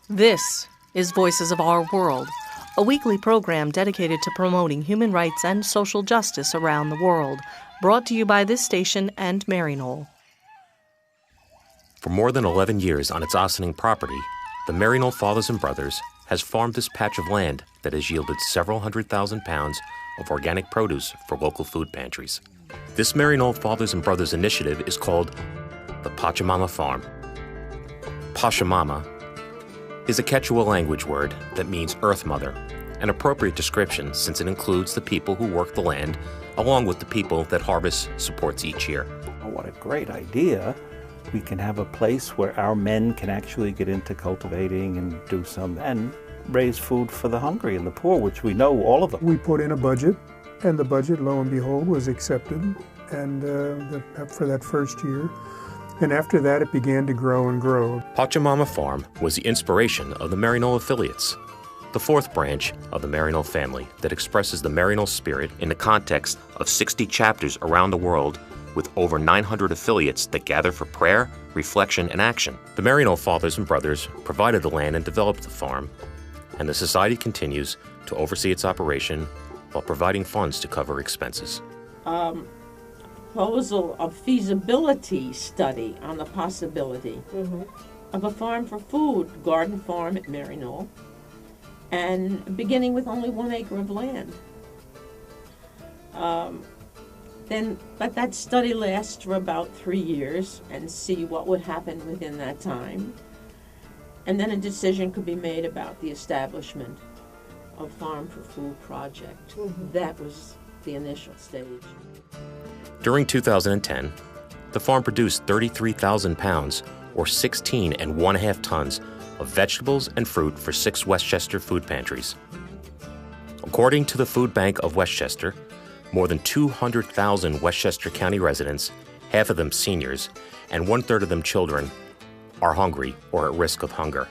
This is Voices of Our World, a weekly program dedicated to promoting human rights and social justice around the world, brought to you by this station and Maryknoll. For more than 11 years on its Ossining property, the Maryknoll Fathers and Brothers has farmed this patch of land that has yielded several 100,000 pounds of organic produce for local food pantries. This Maryknoll Fathers and Brothers initiative is called the Pachamama Farm. Pachamama is a Quechua language word that means Earth Mother, an appropriate description since it includes the people who work the land along with the people that harvest supports each year. Oh, what a great idea. We can have a place where our men can actually get into cultivating and raise food for the hungry and the poor, which we know all of them. We put in a budget, and the budget, lo and behold, was accepted and for that first year. And after that, it began to grow and grow. Pachamama Farm was the inspiration of the Maryknoll affiliates, the fourth branch of the Maryknoll family that expresses the Maryknoll spirit in the context of 60 chapters around the world with over 900 affiliates that gather for prayer, reflection, and action. The Maryknoll Fathers and Brothers provided the land and developed the farm, and the society continues to oversee its operation while providing funds to cover expenses. Proposal of feasibility study on the possibility of a farm for food, garden farm at Maryknoll, and beginning with only 1 acre of land. But that study lasts for about 3 years and see what would happen within that time. And then a decision could be made about the establishment of Farm for Food project. That was the initial stage. During 2010, the farm produced 33,000 pounds, or 16.5 tons, of vegetables and fruit for 6 Westchester food pantries. According to the Food Bank of Westchester, more than 200,000 Westchester County residents, half of them seniors, and 1/3 of them children, are hungry or at risk of hunger.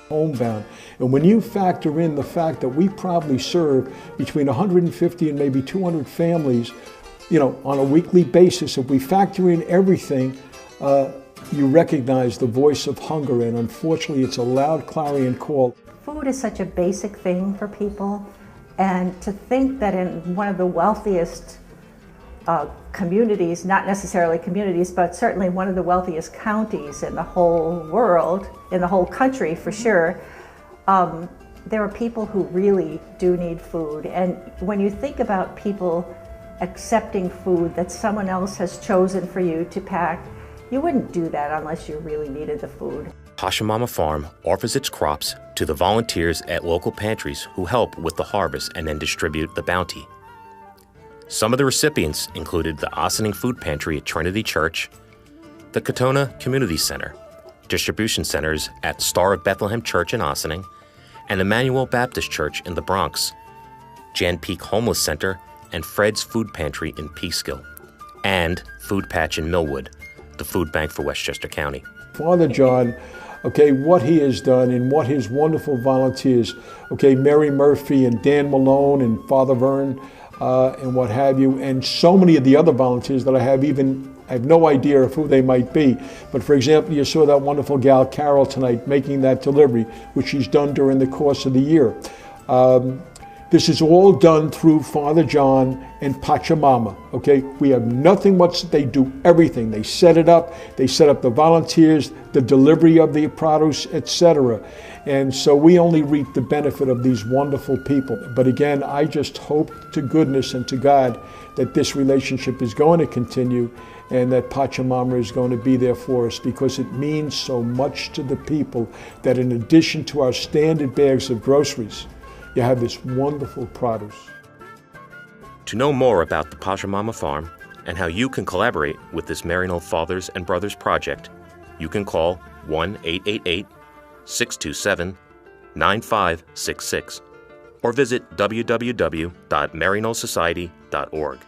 Homebound. And when you factor in the fact that we probably serve between 150 and maybe 200 families, on a weekly basis, if we factor in everything, you recognize the voice of hunger, and unfortunately it's a loud clarion call. Food is such a basic thing for people, and to think that in one of the wealthiest communities, not necessarily communities, but certainly one of the wealthiest counties in the whole world, in the whole country for sure, there are people who really do need food. And when you think about people accepting food that someone else has chosen for you to pack, you wouldn't do that unless you really needed the food. Pachamama Farm offers its crops to the volunteers at local pantries who help with the harvest and then distribute the bounty. Some of the recipients included the Ossining Food Pantry at Trinity Church, the Katona Community Center, distribution centers at Star of Bethlehem Church in Ossining, and Emmanuel Baptist Church in the Bronx, Jan Peak Homeless Center, and Fred's Food Pantry in Peekskill, and Food Patch in Millwood, the food bank for Westchester County. Father John, what he has done and what his wonderful volunteers, Mary Murphy and Dan Malone and Father Vern and what have you, and so many of the other volunteers that I have no idea of who they might be. But for example, you saw that wonderful gal Carol tonight making that delivery, which she's done during the course of the year. This is all done through Father John and Pachamama, We have nothing much, they do everything. They set it up, they set up the volunteers, the delivery of the produce, etc. And so we only reap the benefit of these wonderful people. But again, I just hope to goodness and to God that this relationship is going to continue and that Pachamama is going to be there for us, because it means so much to the people that in addition to our standard bags of groceries, you have this wonderful produce. To know more about the Pachamama Farm and how you can collaborate with this Maryknoll Fathers and Brothers project, you can call 1-888-627-9566 or visit www.maryknollsociety.org.